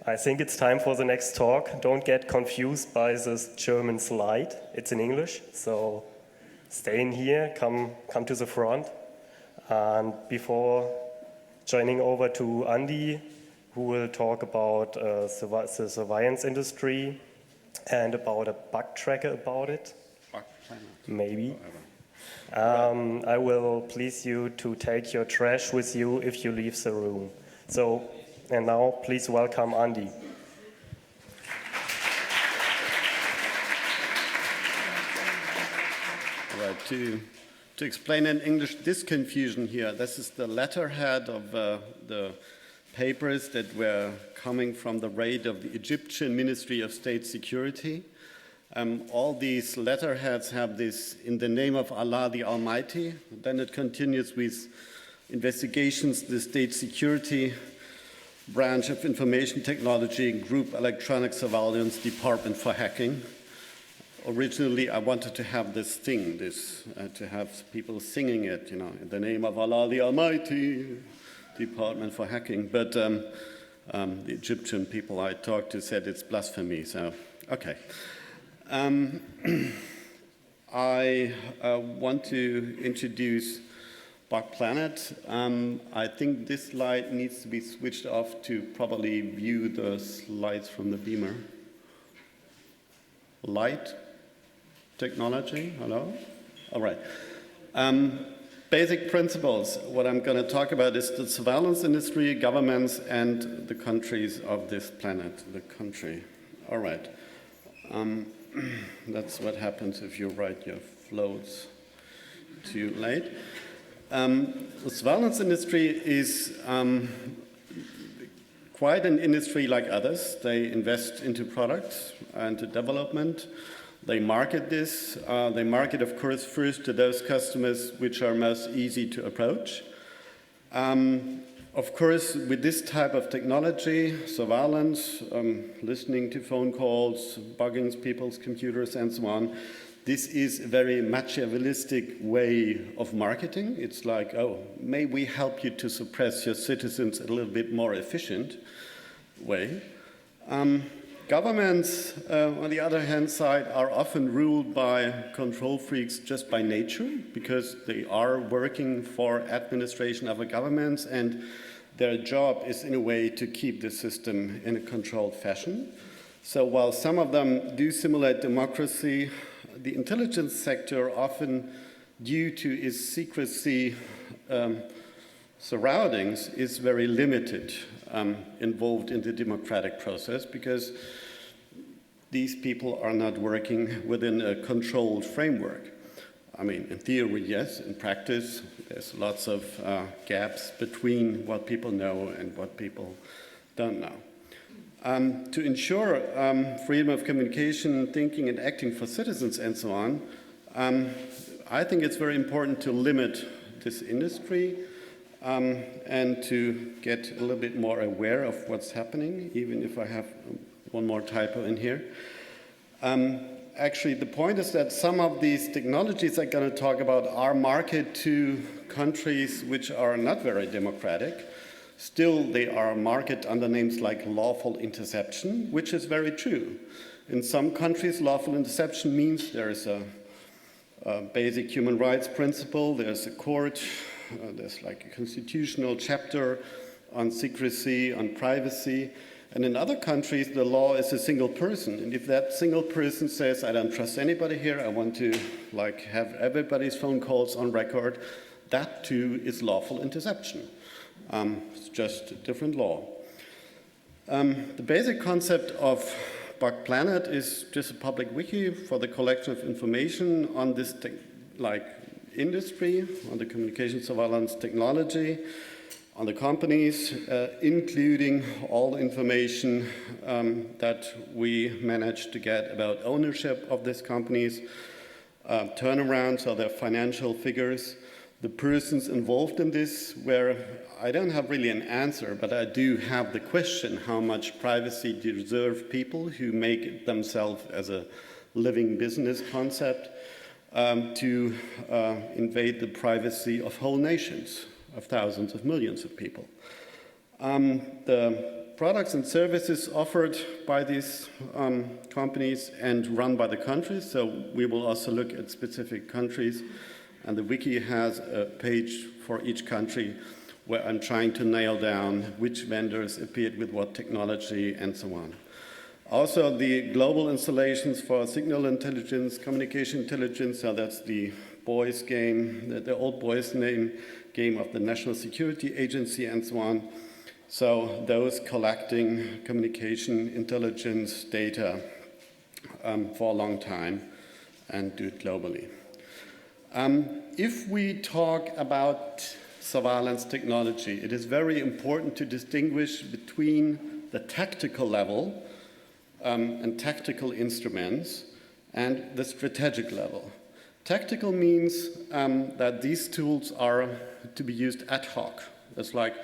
I think it's time for the next talk. Don't get confused by this German slide. It's in English, so stay in here, come to the front. And before joining over to Andy, who will talk about the surveillance industry and about a bug tracker about it, maybe. I will please you to take your trash with you if you leave the room. So, and now please welcome Andy. Right, to explain in English this confusion here, this is the letterhead of the papers that were coming from the raid of the Egyptian Ministry of State Security. All these letterheads have this, in the name of Allah the Almighty. Then it continues with investigations, the State Security Branch of Information Technology, Group Electronic Surveillance Department for Hacking. Originally, I wanted to have this thing, to have people singing it, you know, in the name of Allah the Almighty, Department for Hacking. But the Egyptian people I talked to said it's blasphemy, so, okay. I want to introduce BuggedPlanet. I think this slide needs to be switched off to probably view the slides from the beamer. Light technology, hello? All right. Basic principles. What I'm going to talk about is the surveillance industry, governments, and the countries of this planet, the country. All right. That's what happens if you write your floats too late. The surveillance industry is quite an industry like others. They invest into products and to development. They market this. They market, of course, first to those customers which are most easy to approach. Of course, with this type of technology, surveillance, listening to phone calls, bugging people's computers, and so on, this is a very machiavellistic way of marketing. It's like, oh, may we help you to suppress your citizens in a little bit more efficient way. Governments, on the other hand side, are often ruled by control freaks just by nature, because they are working for administration of a government, and their job is in a way to keep the system in a controlled fashion. So while some of them do simulate democracy, the intelligence sector, often due to its secrecy surroundings, is very limited involved in the democratic process, because these people are not working within a controlled framework. I mean, in theory, yes. In practice, there's lots of gaps between what people know and what people don't know. To ensure freedom of communication, thinking and acting for citizens and so on, I think it's very important to limit this industry and to get a little bit more aware of what's happening, even if I have one more typo in here. Actually, the point is that some of these technologies I'm going to talk about are marketed to countries which are not very democratic. Still, they are marketed under names like lawful interception, which is very true. In some countries, lawful interception means there is a basic human rights principle, there's a court, there's like a constitutional chapter on secrecy, on privacy. And in other countries, the law is a single person. And if that single person says, I don't trust anybody here, I want to have everybody's phone calls on record, that too is lawful interception. It's just a different law. The basic concept of BuggedPlanet is just a public wiki for the collection of information on this industry, on the communication surveillance technology, on the companies, including all the information that we managed to get about ownership of these companies, turnaround, so their financial figures, the persons involved in this, where I don't have really an answer, but I do have the question, how much privacy deserve people who make themselves as a living business concept to invade the privacy of whole nations, of thousands of millions of people. The products and services offered by these companies and run by the countries. So we will also look at specific countries. And the wiki has a page for each country where I'm trying to nail down which vendors appeared with what technology and so on. Also, the global installations for signal intelligence, communication intelligence, so that's the boys game, the old boys game of the National Security Agency and so on. So those collecting communication intelligence data for a long time and do it globally. If we talk about surveillance technology, it is very important to distinguish between the tactical level and tactical instruments and the strategic level. Tactical means that these tools are to be used ad hoc. It's like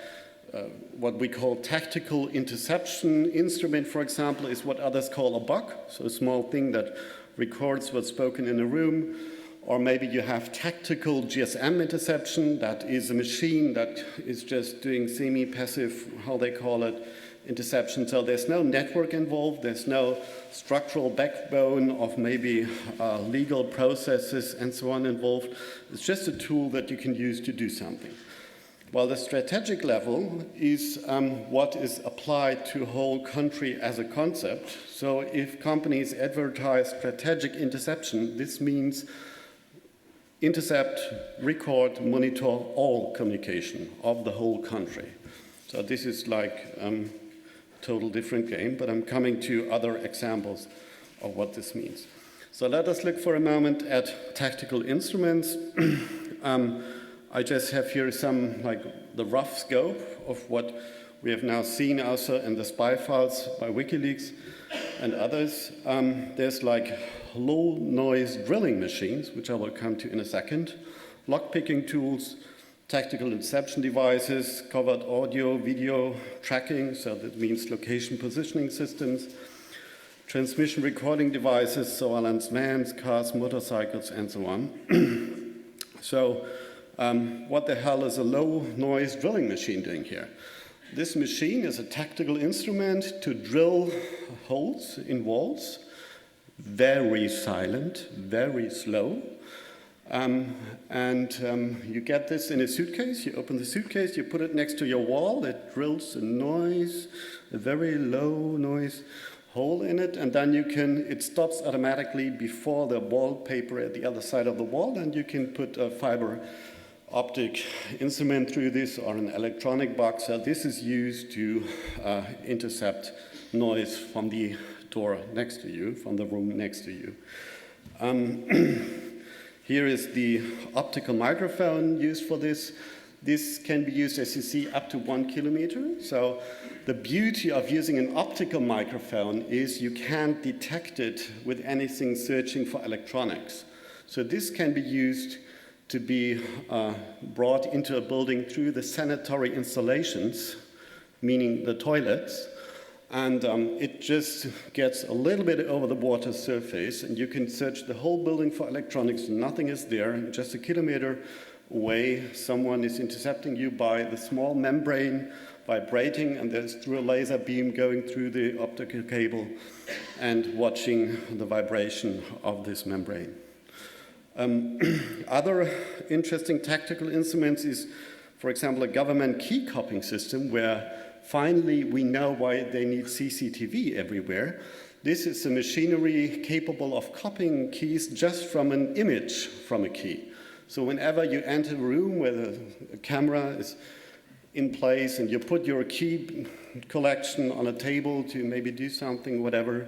what we call tactical interception instrument, for example, is what others call a bug, so a small thing that records what's spoken in a room. Or maybe you have tactical GSM interception, that is a machine that is just doing semi-passive, how they call it, interception. So there's no network involved, there's no structural backbone of maybe legal processes and so on involved. It's just a tool that you can use to do something. While the strategic level is what is applied to a whole country as a concept. So if companies advertise strategic interception, this means intercept, record, monitor all communication of the whole country. So this is like a total different game, but I'm coming to other examples of what this means. So let us look for a moment at tactical instruments. I just have here some, like the rough scope of what we have now seen also in the spy files by WikiLeaks and others. There's like low noise drilling machines, which I will come to in a second, lockpicking tools, tactical interception devices, covered audio, video tracking, so that means location positioning systems, transmission recording devices, surveillance vans, cars, motorcycles, and so on. So what the hell is a low noise drilling machine doing here? This machine is a tactical instrument to drill holes in walls, very silent, very slow. You get this in a suitcase, you open the suitcase, you put it next to your wall, it drills a noise, a very low noise hole in it, and then it stops automatically before the wallpaper at the other side of the wall, and you can put a fiber optic instrument through this or an electronic box. So this is used to intercept noise from the door next to you, from the room next to you. Here is the optical microphone used for this. This can be used, as you see, up to 1 kilometer. So the beauty of using an optical microphone is you can't detect it with anything searching for electronics. So this can be used to be brought into a building through the sanitary installations, meaning the toilets, and it just gets a little bit over the water surface, and you can search the whole building for electronics, nothing is there, and just a kilometer away, someone is intercepting you by the small membrane vibrating, and there's through a laser beam going through the optical cable and watching the vibration of this membrane. Other interesting tactical instruments is, for example, a government key copying system where finally we know why they need CCTV everywhere. This is a machinery capable of copying keys just from an image from a key. So whenever you enter a room where the camera is in place and you put your key collection on a table to maybe do something, whatever,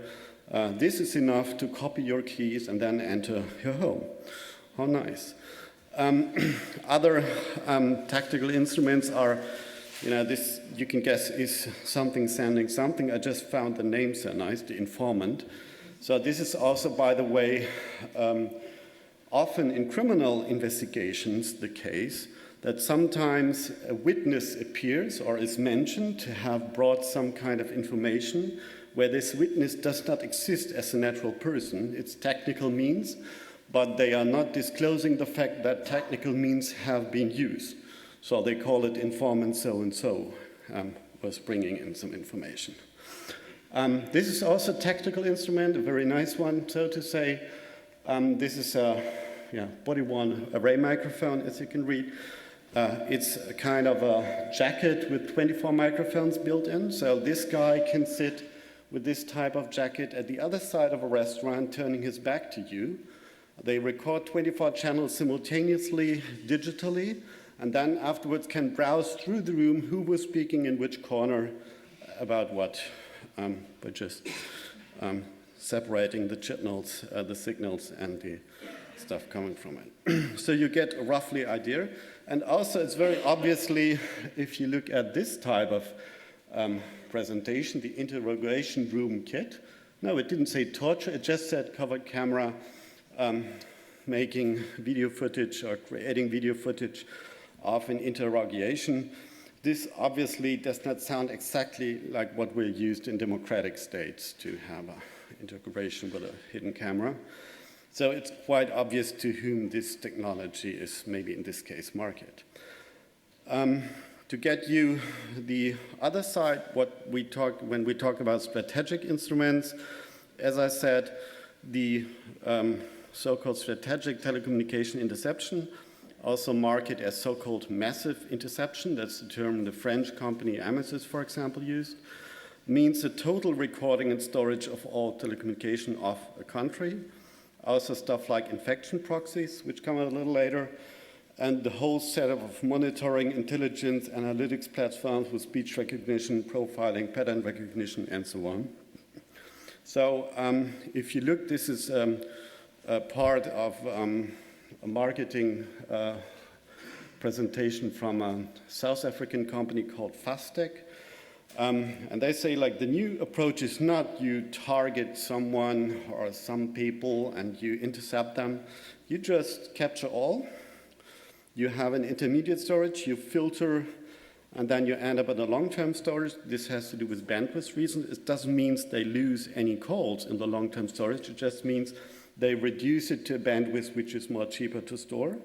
this is enough to copy your keys and then enter your home. How nice. Other tactical instruments are, this you can guess is something sending something. I just found the name so nice, the informant. So this is also, by the way, often in criminal investigations the case that sometimes a witness appears or is mentioned to have brought some kind of information where this witness does not exist as a natural person. It's technical means, but they are not disclosing the fact that technical means have been used. So they call it informant so-and-so. was bringing in some information. This is also a tactical instrument, a very nice one, so to say. This is a body-worn array microphone, as you can read. It's a kind of a jacket with 24 microphones built in. So this guy can sit with this type of jacket at the other side of a restaurant, turning his back to you. They record 24 channels simultaneously, digitally, and then afterwards can browse through the room who was speaking in which corner about what, by just separating the signals and the stuff coming from it. So you get a roughly idea. And also it's very obviously, if you look at this type of presentation, the interrogation room kit. No, it didn't say torture, it just said covered camera, making video footage or creating video footage of an interrogation. This obviously does not sound exactly like what we're used in democratic states to have an integration with a hidden camera. So it's quite obvious to whom this technology is, maybe in this case, marketed. To get you the other side, when we talk about strategic instruments, as I said, the so-called strategic telecommunication interception, also marked as so-called massive interception, that's the term the French company ISSEC, for example, used, means the total recording and storage of all telecommunication of a country. Also stuff like infection proxies, which come a little later, and the whole set of monitoring, intelligence, analytics platforms with speech recognition, profiling, pattern recognition, and so on. So if you look, this is a part of a marketing presentation from a South African company called FASTEC. And they say, like, the new approach is not you target someone or some people and you intercept them. You just capture all. You have an intermediate storage, you filter, and then you end up at a long-term storage. This has to do with bandwidth reasons. It doesn't mean they lose any calls in the long-term storage. It just means they reduce it to a bandwidth which is more cheaper to store.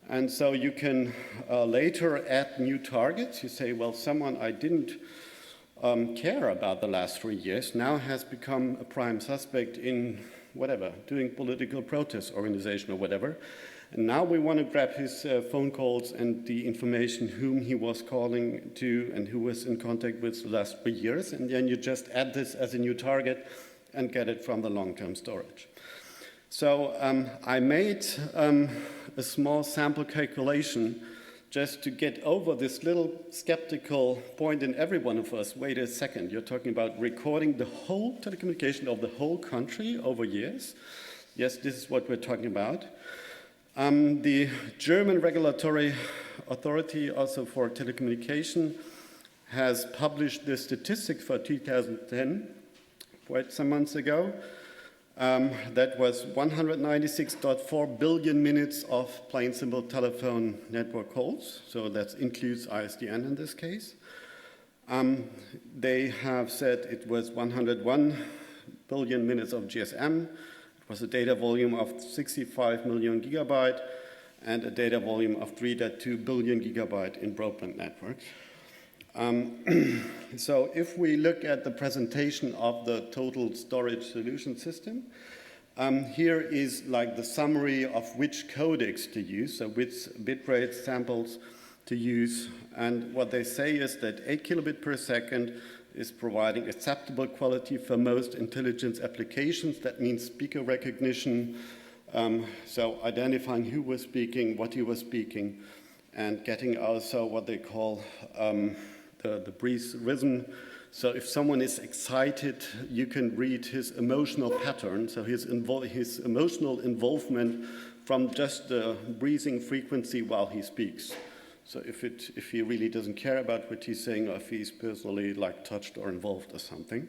And so you can later add new targets. You say, well, someone I didn't care about the last 3 years now has become a prime suspect in whatever, doing political protest organization or whatever. And now we want to grab his phone calls and the information whom he was calling to and who was in contact with the last 3 years. And then you just add this as a new target and get it from the long-term storage. So I made a small sample calculation just to get over this little skeptical point in every one of us. Wait a second, you're talking about recording the whole telecommunication of the whole country over years? Yes, this is what we're talking about. The German regulatory authority also for telecommunication has published the statistics for 2010 quite some months ago. That was 196.4 billion minutes of plain simple telephone network calls. So that includes ISDN in this case. They have said it was 101 billion minutes of GSM. It was a data volume of 65 million gigabyte and a data volume of 3.2 billion gigabyte in broadband networks. So if we look at the presentation of the total storage solution system, here is like the summary of which codecs to use, so which bitrate samples to use. And what they say is that 8 kilobit per second is providing acceptable quality for most intelligence applications. That means speaker recognition, so identifying who was speaking, what he was speaking, and getting also what they call the breeze rhythm. So if someone is excited, you can read his emotional pattern, so his emotional involvement from just the breathing frequency while he speaks. So if he really doesn't care about what he's saying, or if he's personally like touched or involved or something.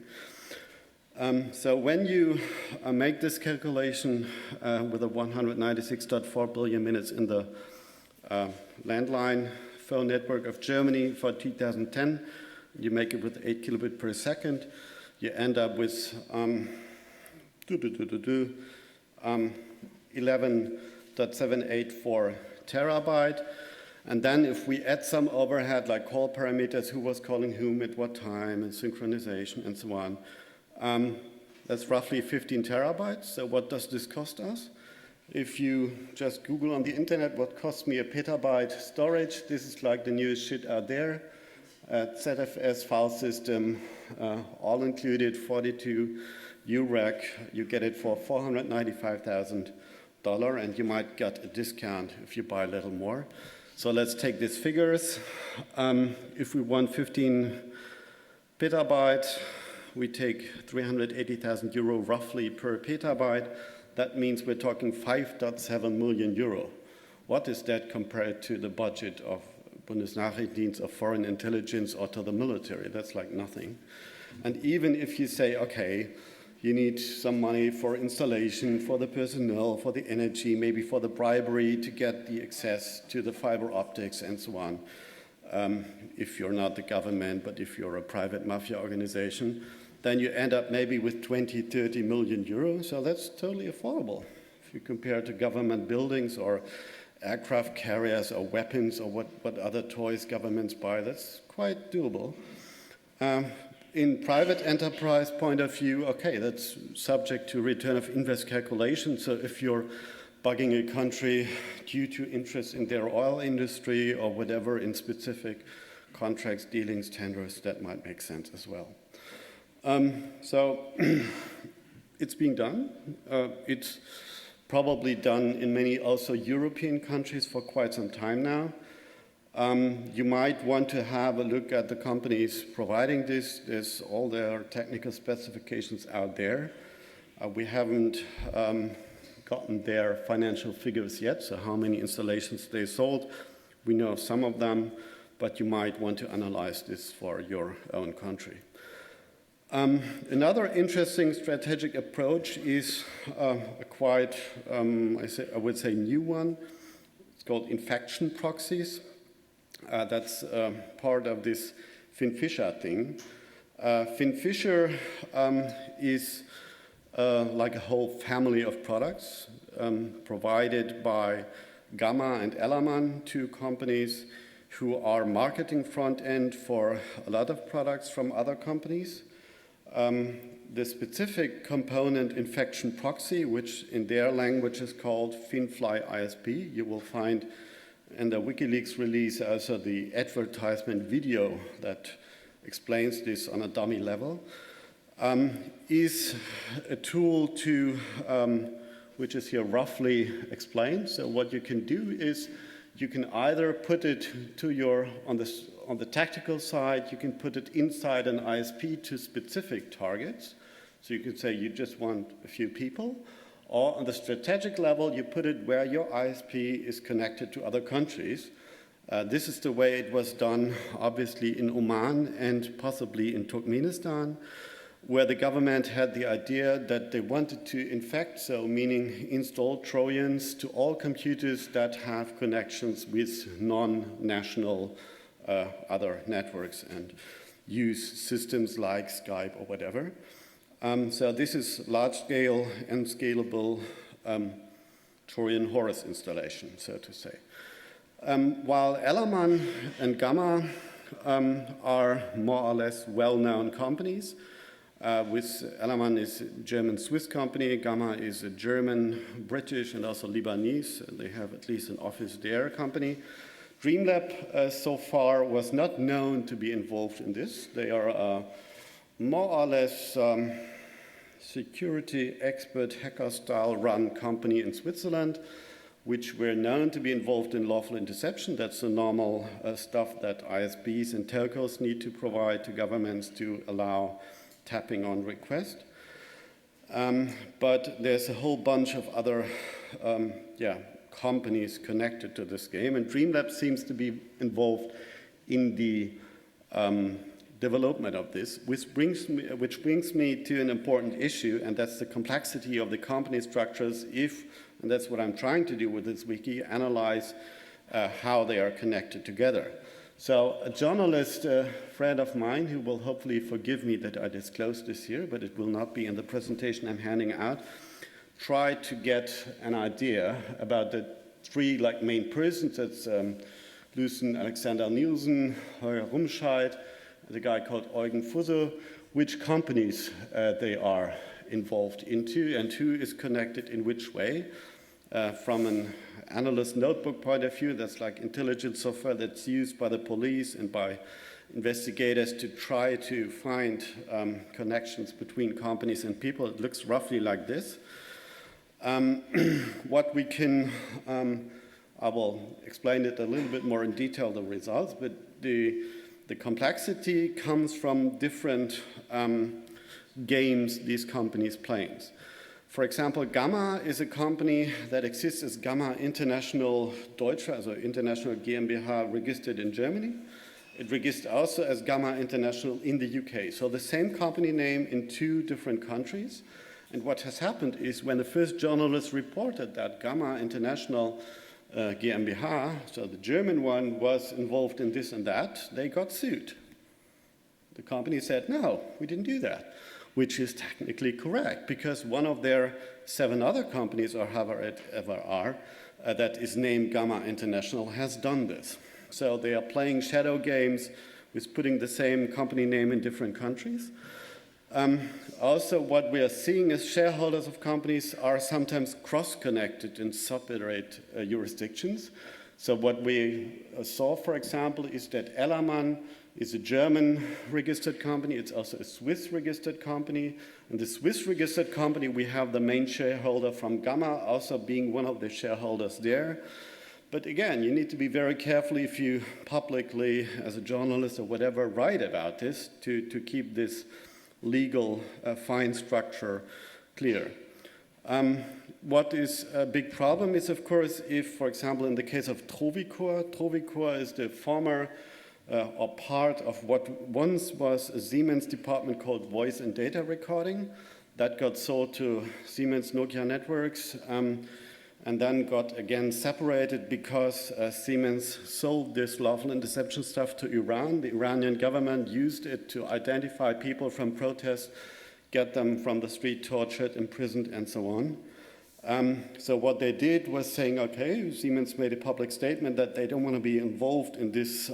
So when you make this calculation with a 196.4 billion minutes in the landline phone network of Germany for 2010, you make it with 8 kilobit per second, you end up with 11.784 terabyte. And then if we add some overhead, like call parameters, who was calling whom at what time, and synchronization, and so on, that's roughly 15 terabytes. So what does this cost us? If you just Google on the internet what costs me a petabyte storage, this is like the newest shit out there. ZFS file system, all included, 42 UREC. You get it for $495,000, and you might get a discount if you buy a little more. So let's take these figures. If we want 15 petabyte, we take 380,000 euro roughly per petabyte. That means we're talking 5.7 million euro. What is that compared to the budget of Bundesnachrichtendienst, of foreign intelligence, or to the military? That's like nothing. And even if you say, okay, you need some money for installation, for the personnel, for the energy, maybe for the bribery to get the access to the fiber optics and so on, if you're not the government, but if you're a private mafia organization, then you end up maybe with 20, 30 million euros. So that's totally affordable. If you compare to government buildings or aircraft carriers or weapons or what other toys governments buy, that's quite doable. In private enterprise point of view, okay, that's subject to return of invest calculation. So if you're bugging a country due to interest in their oil industry or whatever in specific contracts, dealings, tenders, that might make sense as well. So it's being done. It's probably done in many also European countries for quite some time now. You might want to have a look at the companies providing this. There's all their technical specifications out there. We haven't gotten their financial figures yet, so how many installations they sold. We know some of them, but you might want to analyze this for your own country. Another interesting strategic approach is a quite, I would say, new one. It's called infection proxies. That's part of this Finn-Fisher thing. Finn-Fisher is like a whole family of products provided by Gamma and Ellermann, two companies who are marketing front end for a lot of products from other companies. The specific component infection proxy, which in their language is called FinFly ISP, you will find in the WikiLeaks release also the advertisement video that explains this on a dummy level, is a tool to, which is here roughly explained. So what you can do is you can either put it to your, on the tactical side, you can put it inside an ISP to specific targets. So you could say you just want a few people. Or on the strategic level, you put it where your ISP is connected to other countries. This is the way it was done, obviously, in Oman and possibly in Turkmenistan, where the government had the idea that they wanted to infect, so meaning install Trojans to all computers that have connections with non-national other networks and use systems like Skype or whatever. So this is large-scale and scalable Trojan horse installation, so to say. While Ellermann and Gamma are more or less well-known companies, with Ellermann is a German-Swiss company, Gamma is a German, British, and also Lebanese. They have at least an office there company. Dreamlab so far was not known to be involved in this. They are a more or less security expert hacker-style run company in Switzerland, which were known to be involved in lawful interception. That's the normal stuff that ISPs and telcos need to provide to governments to allow tapping on request. But there's a whole bunch of other companies connected to this game, and Dreamlab seems to be involved in the development of this, which brings me to an important issue, and that's the complexity of the company structures and that's what I'm trying to do with this wiki, analyze how they are connected together. So a journalist friend of mine, who will hopefully forgive me that I disclose this here, but it will not be in the presentation I'm handing out, tried to get an idea about the three main persons. That's Lucen Alexander Nielsen, Heuer Rumscheid, and a guy called Eugen Fussel, which companies they are involved into and who is connected in which way. From an analyst notebook point of view, that's like intelligence software that's used by the police and by investigators to try to find connections between companies and people. It looks roughly like this. What we can, I will explain it a little bit more in detail, the results, but the complexity comes from different games these companies play. For example, Gamma is a company that exists as Gamma International Deutsche, also International GmbH, registered in Germany. It registered also as Gamma International in the UK. So the same company name in two different countries. And what has happened is when the first journalists reported that Gamma International GmbH, so the German one, was involved in this and that, they got sued. The company said, no, we didn't do that, which is technically correct because one of their 7 other companies, or however it ever are, that is named Gamma International, has done this. So they are playing shadow games with putting the same company name in different countries. Also, what we are seeing is shareholders of companies are sometimes cross-connected in separate jurisdictions. So what we saw, for example, is that Ellermann is a German registered company. It's also a Swiss registered company. And the Swiss registered company, we have the main shareholder from Gamma also being one of the shareholders there. But again, you need to be very careful if you publicly, as a journalist or whatever, write about this to keep this legal fine structure clear. What is a big problem is, of course, if, for example, in the case of Tribecore is the former or part of what once was a Siemens department called Voice and Data Recording. That got sold to Siemens Nokia Networks and then got again separated because Siemens sold this lawful interception stuff to Iran. The Iranian government used it to identify people from protests, get them from the street tortured, imprisoned, and so on. So what they did was saying, okay, Siemens made a public statement that they don't want to be involved in this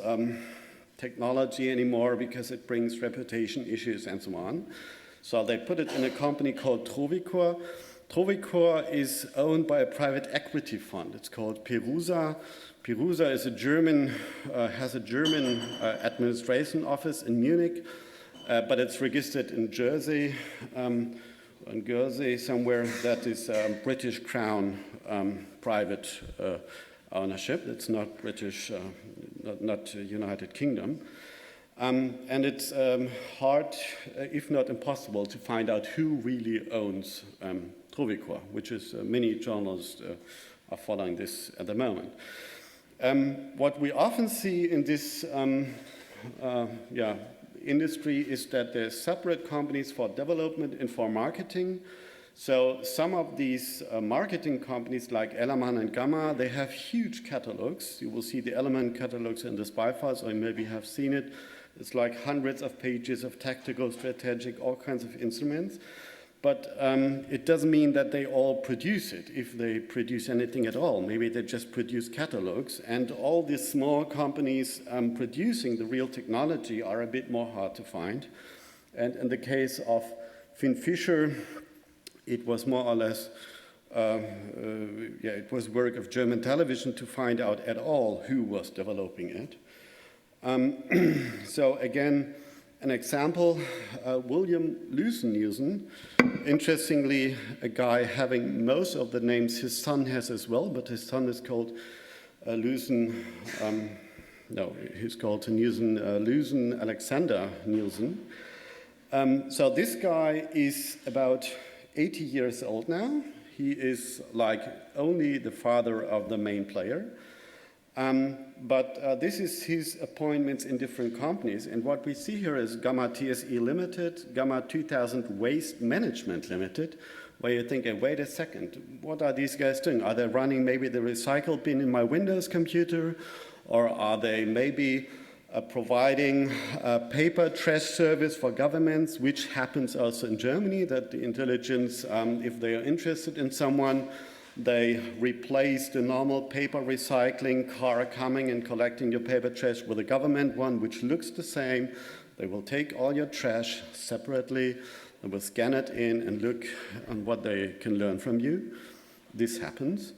technology anymore because it brings reputation issues and so on. So they put it in a company called Tribecore. Tribecore is owned by a private equity fund. It's called Perusa. Perusa is a German, has a German administration office in Munich, but it's registered in Jersey, in Jersey somewhere. That is British Crown private ownership. It's not British, not United Kingdom. And it's hard, if not impossible, to find out who really owns Tribecore, which is many journalists are following this at the moment. What we often see in this industry is that there's separate companies for development and for marketing. So some of these marketing companies like Ellermann and Gamma, they have huge catalogs. You will see the Ellermann catalogs in the SPY files, or you maybe have seen it. It's like hundreds of pages of tactical, strategic, all kinds of instruments. But it doesn't mean that they all produce it, if they produce anything at all. Maybe they just produce catalogs. And all these small companies producing the real technology are a bit more hard to find. And in the case of Finn Fischer, it was more or less, it was work of German television to find out at all who was developing it. So again, an example, William Lucen Nielsen, interestingly, a guy having most of the names his son has as well, but his son is called Lucen, he's called Lucen Alexander Nielsen. So this guy is about 80 years old now. He is like only the father of the main player. But this is his appointments in different companies. And what we see here is Gamma TSE Limited, Gamma 2000 Waste Management Limited, where you think, wait a second, what are these guys doing? Are they running maybe the recycle bin in my Windows computer? Or are they maybe providing a paper trash service for governments, which happens also in Germany, that the intelligence, if they are interested in someone, They replace the normal paper recycling car coming and collecting your paper trash with a government one, which looks the same. They will take all your trash separately, they will scan it in and look on what they can learn from you. This happens.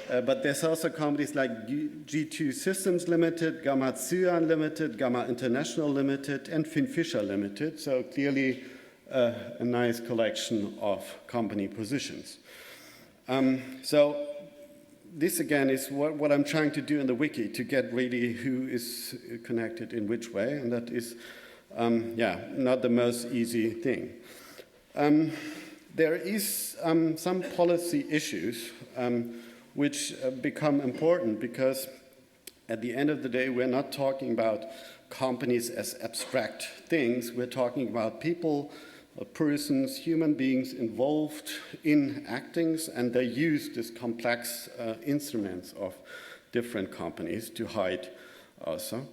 But there's also companies like G2 Systems Limited, Gamma Cyan Limited, Gamma International Limited, and Finfisher Limited. So clearly a nice collection of company positions. So this again is what I'm trying to do in the wiki, to get really who is connected in which way, and that is not the most easy thing. There is some policy issues which become important, because at the end of the day, we're not talking about companies as abstract things. We're talking about people, persons, human beings involved in actings, and they use these complex instruments of different companies to hide also.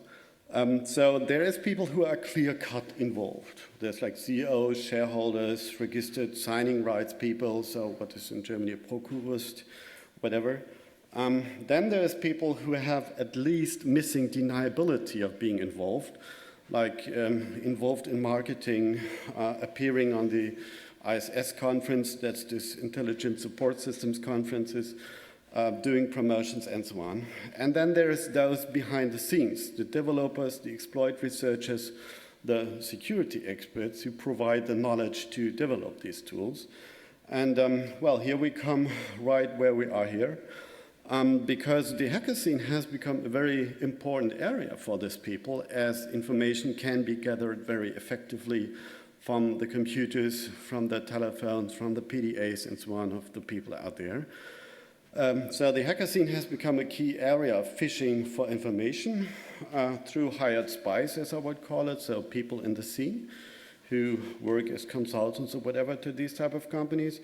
So there is people who are clear-cut involved. There's like CEOs, shareholders, registered signing rights people, so what is in Germany a Prokurist, whatever. Then there's people who have at least missing deniability of being involved, like involved in marketing, appearing on the ISSEC conference, that's this Intelligent Support Systems conferences, doing promotions and so on. And then there's those behind the scenes, the developers, the exploit researchers, the security experts who provide the knowledge to develop these tools. And well, here we come right where we are here. Because the hacker scene has become a very important area for these people, as information can be gathered very effectively from the computers, from the telephones, from the PDAs and so on of the people out there. So the hacker scene has become a key area of fishing for information through hired spies, as I would call it, so people in the scene who work as consultants or whatever to these type of companies,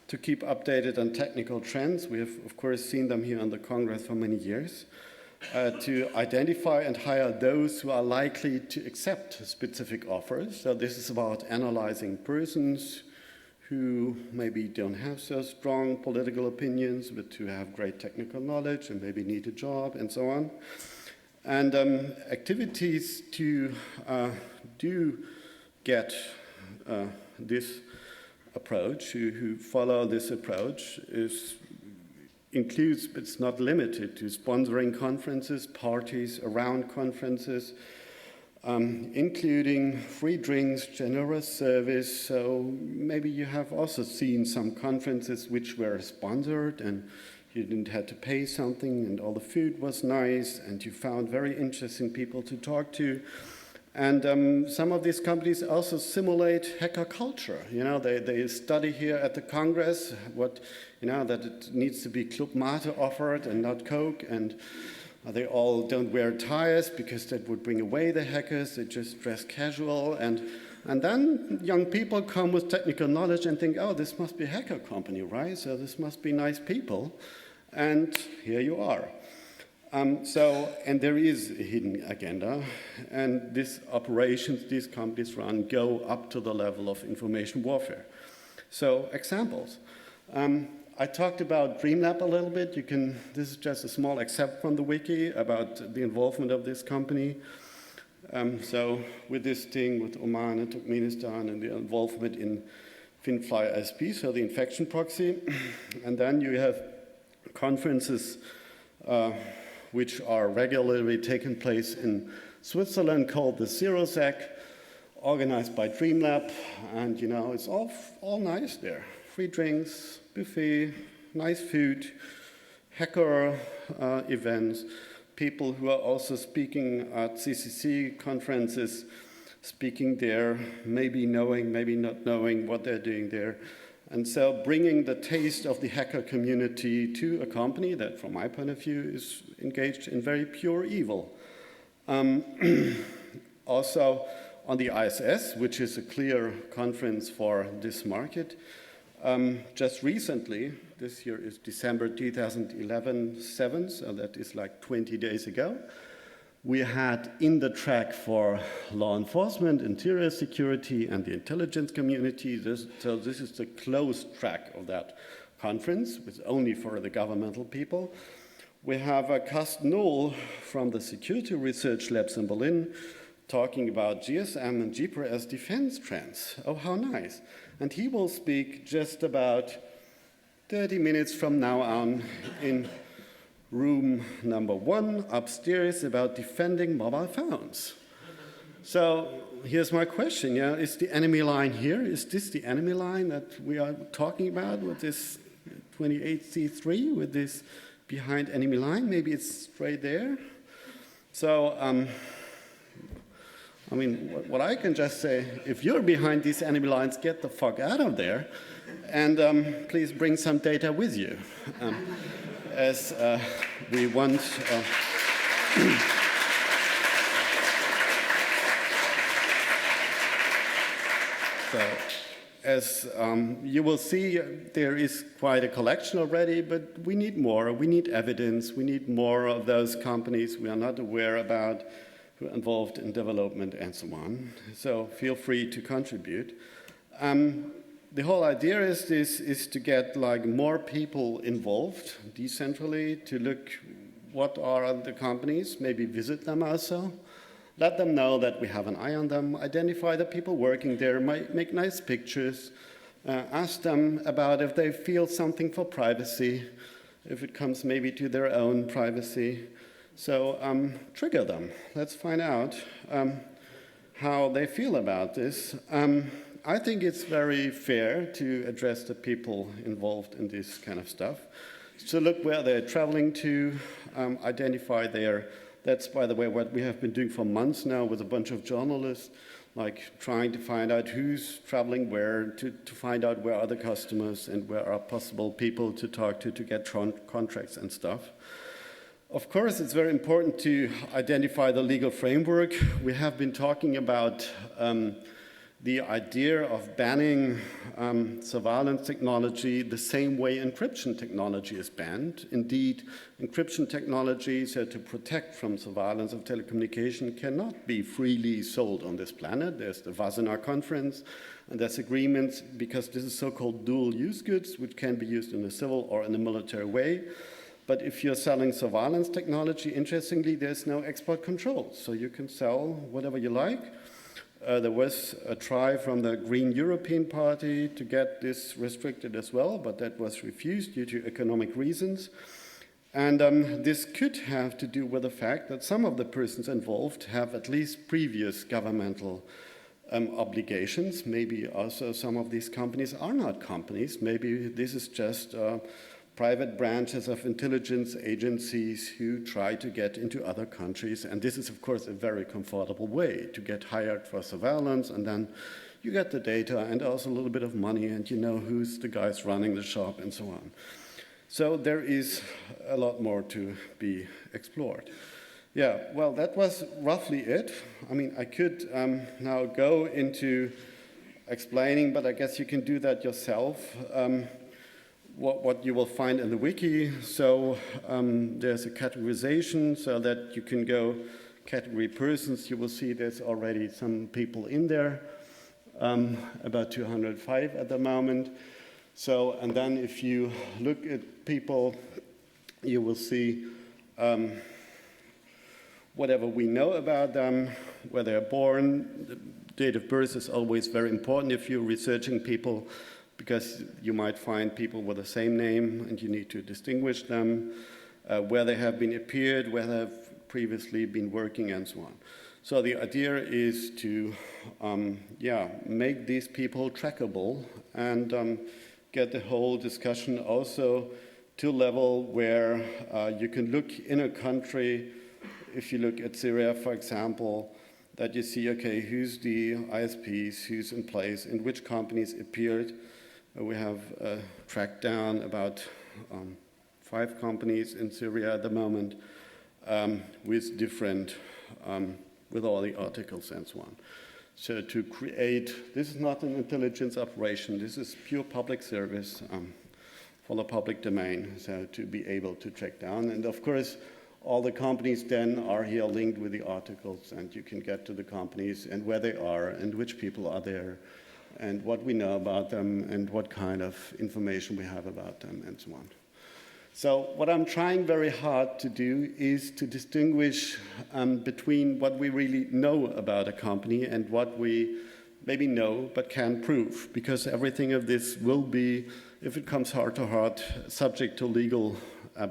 to keep updated on technical trends. We have, of course, seen them here on the Congress for many years, to identify and hire those who are likely to accept specific offers. So this is about analyzing persons who maybe don't have so strong political opinions, but who have great technical knowledge and maybe need a job and so on. And activities to do get this approach, who follow this approach, includes, but it's not limited to, sponsoring conferences, parties around conferences, including free drinks, generous service. So maybe you have also seen some conferences which were sponsored and you didn't have to pay something and all the food was nice and you found very interesting people to talk to. And some of these companies also simulate hacker culture. You know, they study here at the Congress that it needs to be Club Mate offered and not Coke, and they all don't wear ties because that would bring away the hackers. They just dress casual, and then young people come with technical knowledge and think, oh, this must be a hacker company, right? So this must be nice people, and here you are. And there is a hidden agenda, and these operations these companies run go up to the level of information warfare. So examples. I talked about Dreamlab a little bit. This is just a small excerpt from the wiki about the involvement of this company. So with this thing with Oman and Turkmenistan and the involvement in FinFly ISP, so the infection proxy. And then you have conferences which are regularly taking place in Switzerland called the ZeroSec, organized by Dreamlab. And it's all nice there. Free drinks, buffet, nice food, hacker events, people who are also speaking at CCC conferences, speaking there, maybe knowing, maybe not knowing what they're doing there. And so bringing the taste of the hacker community to a company that, from my point of view, is engaged in very pure evil. Also, on the ISS, which is a clear conference for this market, just recently, this year is December 2011, 7th, so that is like 20 days ago, we had in the track for law enforcement, interior security, and the intelligence community. So this is the closed track of that conference, which is only for the governmental people. We have Carsten Nohl from the Security Research Labs in Berlin talking about GSM and GPS defense trends. Oh, how nice. And he will speak just about 30 minutes from now on in room number 1 upstairs about defending mobile phones. So here's my question, is the enemy line here? Is this the enemy line that we are talking about with this 28C3, with this behind enemy line? Maybe it's straight there. So, I mean, what I can just say, if you're behind these enemy lines, get the fuck out of there, and please bring some data with you, as we want. So, as you will see, there is quite a collection already, but we need more. We need evidence. We need more of those companies we are not aware about, who are involved in development and so on. So feel free to contribute. The whole idea is to get like more people involved decentrally, to look what are the companies, maybe visit them also. Let them know that we have an eye on them, identify the people working there, make nice pictures, ask them about if they feel something for privacy, if it comes maybe to their own privacy. So trigger them. Let's find out how they feel about this. I think it's very fair to address the people involved in this kind of stuff. So look where they're traveling to, identify their. That's, by the way, what we have been doing for months now with a bunch of journalists, like trying to find out who's traveling where, to find out where are the customers and where are possible people to talk to get contracts and stuff. Of course, it's very important to identify the legal framework. We have been talking about the idea of banning surveillance technology the same way encryption technology is banned. Indeed, encryption technologies to protect from surveillance of telecommunication cannot be freely sold on this planet. There's the Wassenaar Conference, and there's agreements because this is so-called dual-use goods, which can be used in a civil or in a military way. But if you're selling surveillance technology, interestingly, there's no export control. So you can sell whatever you like. There was a try from the Green European Party to get this restricted as well, but that was refused due to economic reasons. And this could have to do with the fact that some of the persons involved have at least previous governmental obligations. Maybe also some of these companies are not companies. Maybe this is just private branches of intelligence agencies who try to get into other countries. And this is, of course, a very comfortable way to get hired for surveillance, and then you get the data and also a little bit of money, and you know who's the guys running the shop and so on. So there is a lot more to be explored. Yeah, well, that was roughly it. I mean, I could now go into explaining, but I guess you can do that yourself. What you will find in the wiki. So there's a categorization so that you can go category persons. You will see there's already some people in there, about 205 at the moment. So, and then if you look at people, you will see whatever we know about them, where they're born. The date of birth is always very important if you're researching people, because you might find people with the same name and you need to distinguish them, where they have been appeared, where they have previously been working, and so on. So the idea is to make these people trackable and get the whole discussion also to a level where you can look in a country, if you look at Syria, for example, that you see, okay, who's the ISPs, who's in place, and which companies appeared. We have tracked down about 5 companies in Syria at the moment with different, with all the articles and so on. So to create, this is not an intelligence operation, this is pure public service for the public domain, so to be able to track down. And of course, all the companies then are here linked with the articles, and you can get to the companies and where they are and which people are there. and what we know about them and what kind of information we have about them and so on. So what I'm trying very hard to do is to distinguish between what we really know about a company and what we maybe know but can't prove, because everything of this will be, if it comes heart to heart, subject to legal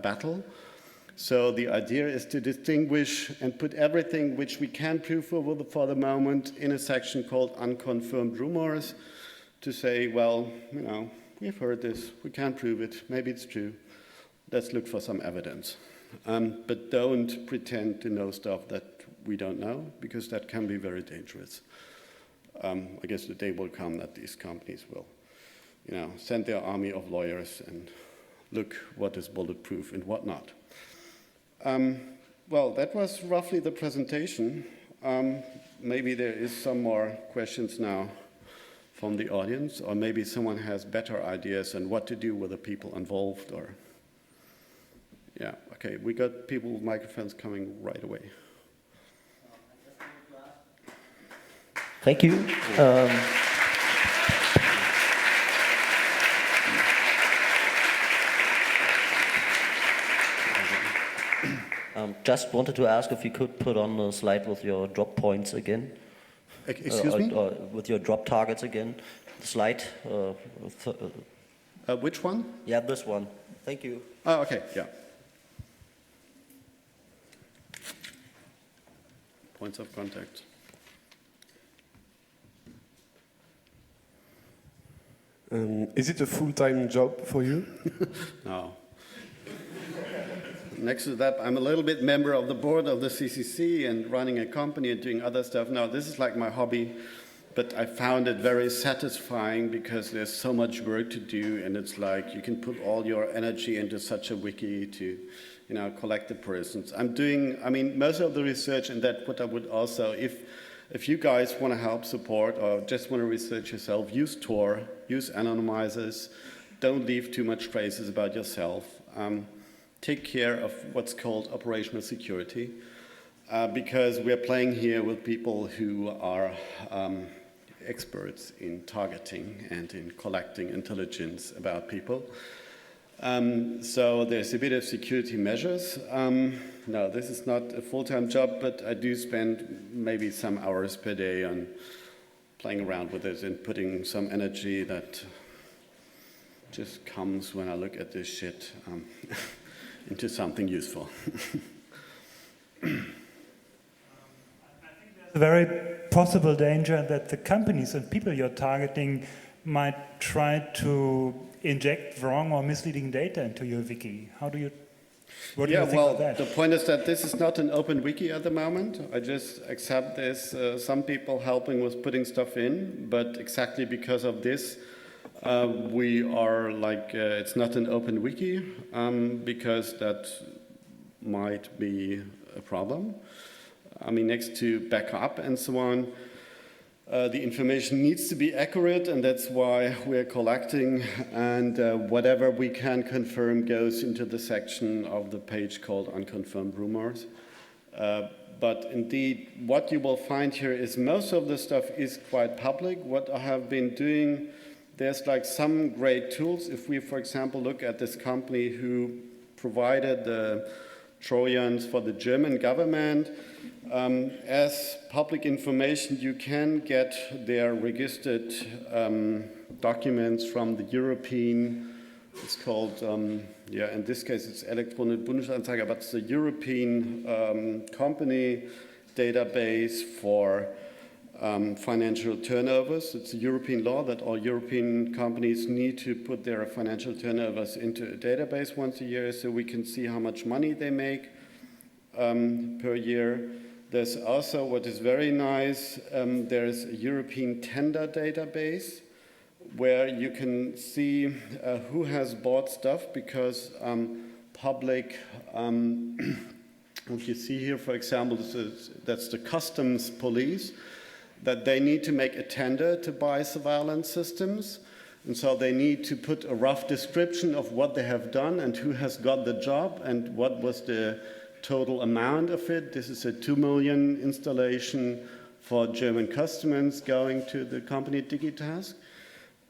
battle. So the idea is to distinguish and put everything which we can prove for the moment in a section called Unconfirmed Rumors, to say, well, you know, we've heard this, we can't prove it, maybe it's true. Let's look for some evidence. But don't pretend to know stuff that we don't know, because that can be very dangerous. I guess the day will come that these companies will, you know, send their army of lawyers and look what is bulletproof and what not. Well, that was roughly the presentation. Maybe there is some more questions now from the audience, or maybe someone has better ideas on what to do with the people involved, or... Yeah, okay, we got people with microphones coming right away. Thank you. Just wanted to ask if you could put on the slide with your drop points again. Excuse me? With your drop targets again. The slide. Which one? Yeah, this one. Thank you. Oh, okay, yeah. Points of contact. Is it a full-time job for you? No. Next to that, I'm a little bit member of the board of the CCC and running a company and doing other stuff. Now, this is like my hobby, but I found it very satisfying because there's so much work to do, and it's like you can put all your energy into such a wiki to, you know, collect the persons. I'm doing, I mean, most of the research, and that what I would also, if you guys want to help support or just want to research yourself, use Tor, use anonymizers, don't leave too much traces about yourself. Take care of what's called operational security, because we're playing here with people who are experts in targeting and in collecting intelligence about people. So there's a bit of security measures. No, this is not a full-time job, but I do spend maybe some hours per day on playing around with it and putting some energy that just comes when I look at this shit into something useful. I think there's a very possible danger that the companies and people you're targeting might try to inject wrong or misleading data into your wiki. What do you think of that? The point is that this is not an open wiki at the moment. I just accept there's some people helping with putting stuff in, but exactly because of this, we are like, it's not an open wiki, because that might be a problem. I mean, next to backup and so on, the information needs to be accurate, and that's why we're collecting, and whatever we can confirm goes into the section of the page called Unconfirmed Rumors. But indeed, what you will find here is most of the stuff is quite public. What I have been doing, there's like some great tools. If we, for example, look at this company who provided the Trojans for the German government, as public information, you can get their registered documents from the European, it's called, in this case it's Elektronische Bundesanzeiger, but it's the European company database for financial turnovers. It's a European law that all European companies need to put their financial turnovers into a database once a year, so we can see how much money they make per year. There's also, what is very nice, there's a European tender database where you can see who has bought stuff, because public, what you see here, for example, that's the customs police, that they need to make a tender to buy surveillance systems. And so they need to put a rough description of what they have done and who has got the job and what was the total amount of it. This is a 2 million installation for German customers going to the company Digitask.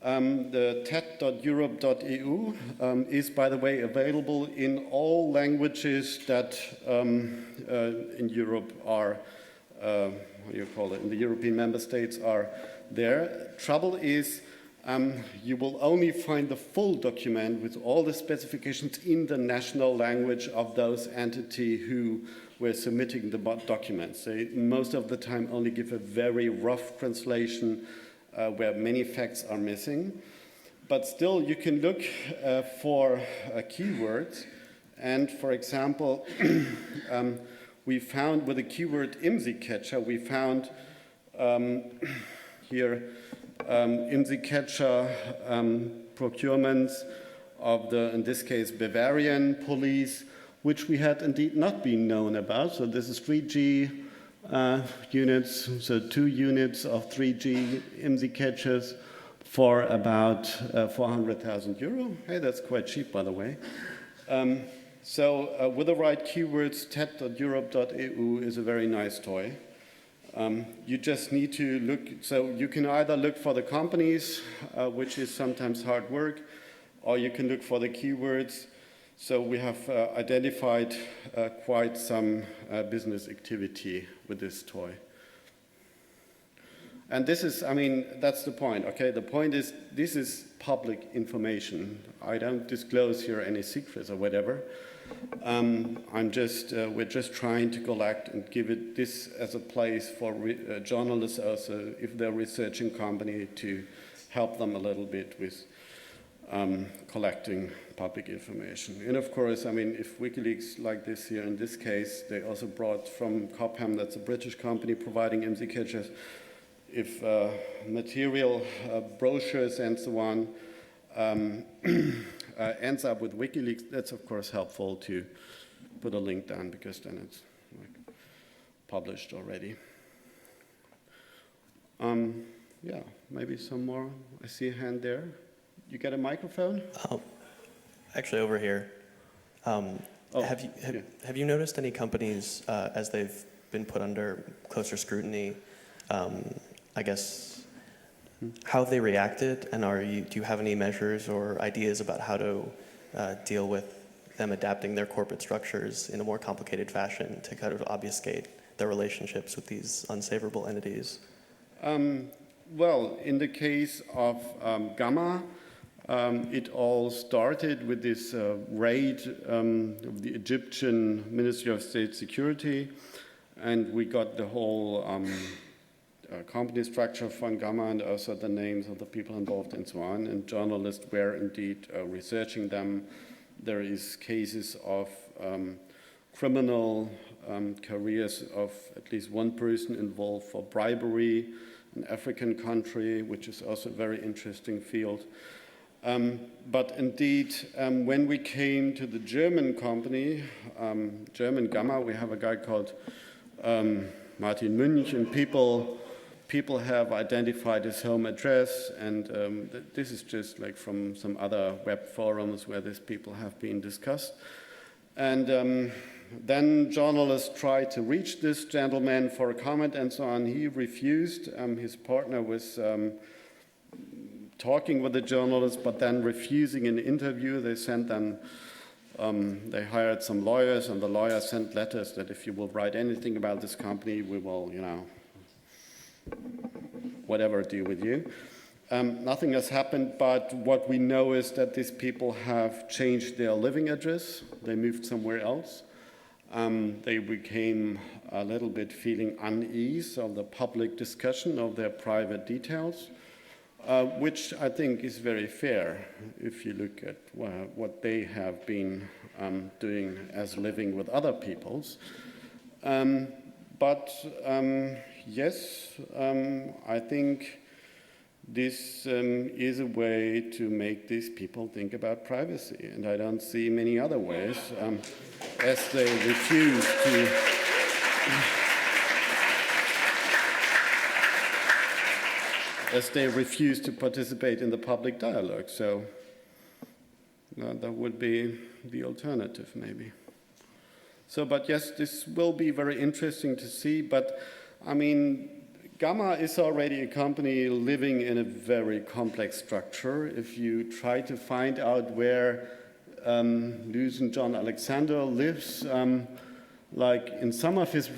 The tet.europe.eu is, by the way, available in all languages that in Europe are, what do you call it, in the European member states are there. Trouble is, you will only find the full document with all the specifications in the national language of those entities who were submitting the documents. They most of the time only give a very rough translation where many facts are missing. But still, you can look for keywords. And for example, we found with the keyword IMSI catcher, we found here IMSI catcher procurements of the, in this case, Bavarian police, which we had indeed not been known about. So this is 3G units, so 2 units of 3G IMSI catchers for about 400,000 euro. Hey, that's quite cheap, by the way. So with the right keywords, tet.europe.eu is a very nice toy. You just need to look, so you can either look for the companies, which is sometimes hard work, or you can look for the keywords. So we have identified quite some business activity with this toy. And this is, I mean, that's the point, okay? The point is, this is public information. I don't disclose here any secrets or whatever. We're just trying to collect and give it this as a place for journalists also, if they're researching company, to help them a little bit with collecting public information. And of course, I mean, if WikiLeaks like this here, in this case, they also brought from Cobham, that's a British company providing IMSI catchers, if material, brochures and so on ends up with WikiLeaks, that's of course helpful to put a link down because then it's like published already. Yeah, maybe some more. I see a hand there. You get a microphone? Actually, over here. Have you noticed any companies, as they've been put under closer scrutiny, I guess, how have they reacted, and do you have any measures or ideas about how to deal with them adapting their corporate structures in a more complicated fashion to kind of obfuscate their relationships with these unsavourable entities? Well, in the case of Gamma, it all started with this raid of the Egyptian Ministry of State Security, and we got the whole company structure from Gamma and also the names of the people involved and so on, and journalists were indeed researching them. There is cases of criminal careers of at least one person involved for bribery, an African country, which is also a very interesting field. But indeed, when we came to the German company, German Gamma, we have a guy called Martin Münch, and people have identified his home address, and this is just like from some other web forums where these people have been discussed. And then journalists tried to reach this gentleman for a comment and so on. He refused. His partner was talking with the journalist, but then refusing an interview. They sent them, they hired some lawyers, and the lawyers sent letters that if you will write anything about this company, we will, you know, whatever do with you. Nothing has happened, but what we know is that these people have changed their living address. They moved somewhere else. They became a little bit feeling unease of the public discussion of their private details, which I think is very fair if you look at what they have been doing as living with other peoples. But yes, I think this is a way to make these people think about privacy, and I don't see many other ways, as they refuse to participate in the public dialogue. So that would be the alternative, maybe. So, but yes, this will be very interesting to see, but I mean, Gamma is already a company living in a very complex structure. If you try to find out where Lucian John Alexander lives, like in some of his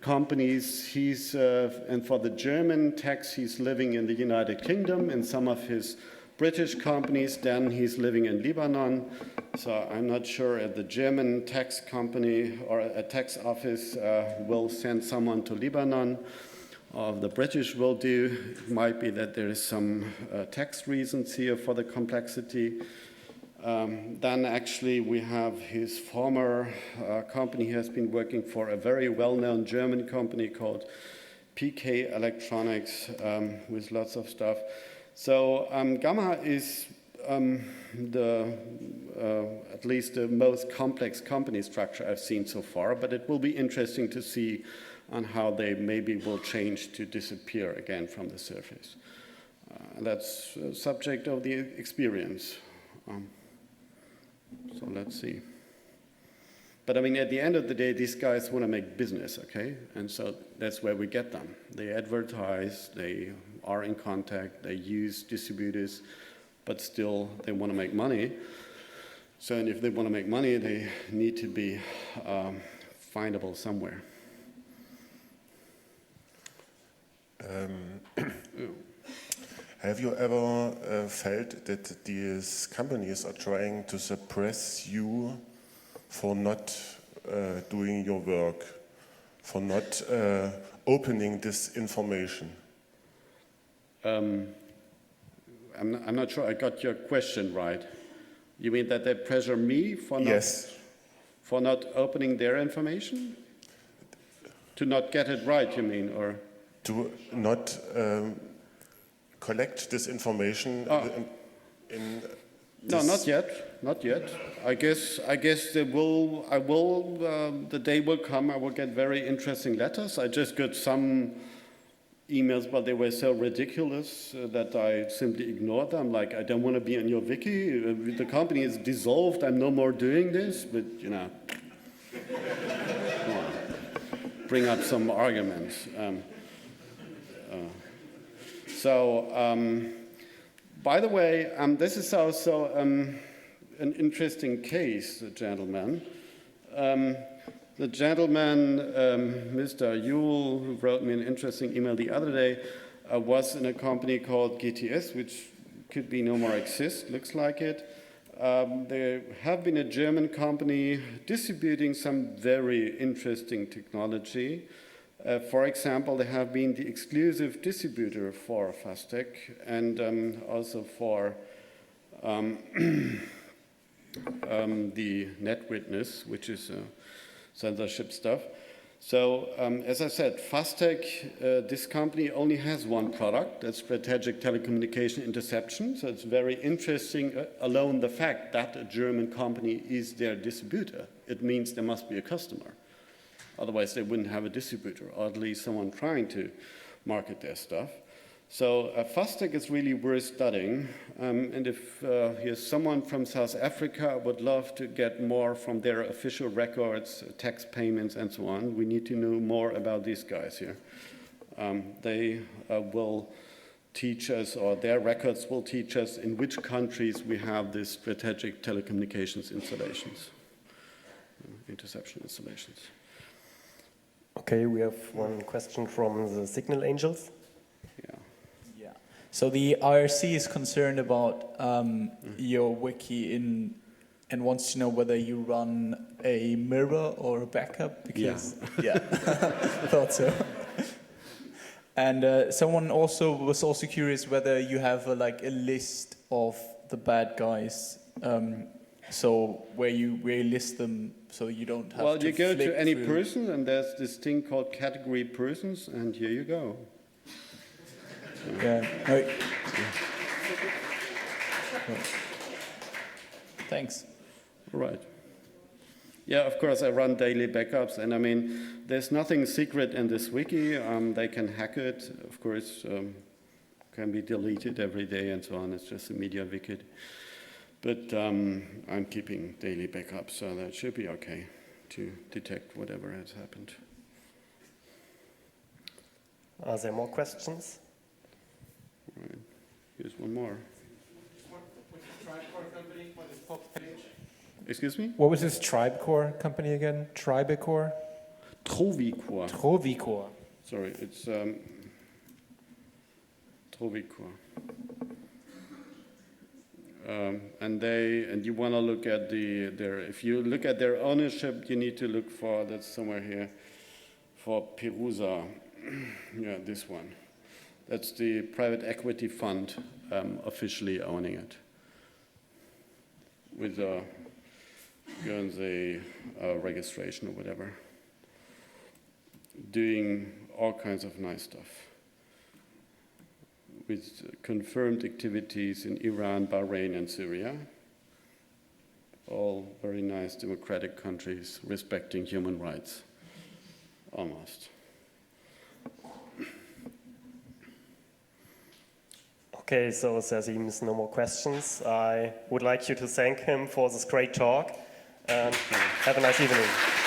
companies, he's, and for the German tax, he's living in the United Kingdom. In some of his British companies, then he's living in Lebanon. So I'm not sure if the German tax company or a tax office will send someone to Lebanon, or the British will do. It might be that there is some tax reasons here for the complexity. Then actually we have his former company. He has been working for a very well-known German company called PK Electronics with lots of stuff. So Gamma is at least the most complex company structure I've seen so far, but it will be interesting to see on how they maybe will change to disappear again from the surface. That's a subject of the experience. So let's see. But I mean, at the end of the day, these guys want to make business, okay? And so that's where we get them. They advertise, they are in contact, they use distributors, but still they want to make money. So and if they want to make money, they need to be findable somewhere. Have you ever felt that these companies are trying to suppress you for not doing your work, for not opening this information? I'm not sure I got your question right. You mean that they pressure me for not, yes, for not opening their information? To not get it right, you mean, or? To not collect this information in this. No, not yet. Not yet. I guess they will. I will. The day will come. I will get very interesting letters. I just got some emails, but they were so ridiculous that I simply ignored them. Like, I don't want to be on your wiki. The company is dissolved. I'm no more doing this. But you know, bring up some arguments. By the way, this is also an interesting case, gentlemen. The gentleman, Mr. Yule, who wrote me an interesting email the other day, was in a company called GTS, which could be no more exist, looks like it. There have been a German company distributing some very interesting technology. For example, they have been the exclusive distributor for FASTEC and also for the NetWitness, which is censorship stuff. So, as I said, FASTEC, this company only has one product, that's strategic telecommunication interception. So it's very interesting, alone the fact that a German company is their distributor. It means there must be a customer. Otherwise, they wouldn't have a distributor, or at least someone trying to market their stuff. So FASTEC is really worth studying. And if here's someone from South Africa, I would love to get more from their official records, tax payments, and so on. We need to know more about these guys here. They will teach us, or their records will teach us, in which countries we have these strategic telecommunications installations, interception installations. Okay, we have one question from the Signal Angels. Yeah. So the IRC is concerned about your wiki and wants to know whether you run a mirror or a backup. Because, yeah. Thought so. And someone was also curious whether you have a list of the bad guys. So where you list them, so you don't have to. Well, you go to any through. person, and there's this thing called category persons, and here you go. Yeah. No. Thanks. All right. Yeah, of course, I run daily backups, and I mean, there's nothing secret in this wiki. They can hack it, of course, can be deleted every day and so on. It's just a media wiki. But I'm keeping daily backups, so that should be okay to detect whatever has happened. Are there more questions? Right. Here's one more. Excuse me? What was this Tribecore company again? Tribecore? Tribecore. Tribecore. Sorry, it's Tribecore. And you want to look at if you look at their ownership, you need to look for, that's somewhere here, for Perusa. Yeah, this one. That's the private equity fund officially owning it, with a Guernsey registration or whatever, doing all kinds of nice stuff, with confirmed activities in Iran, Bahrain, and Syria. All very nice democratic countries respecting human rights, almost. Okay, so there seems no more questions. I would like you to thank him for this great talk, and have a nice evening.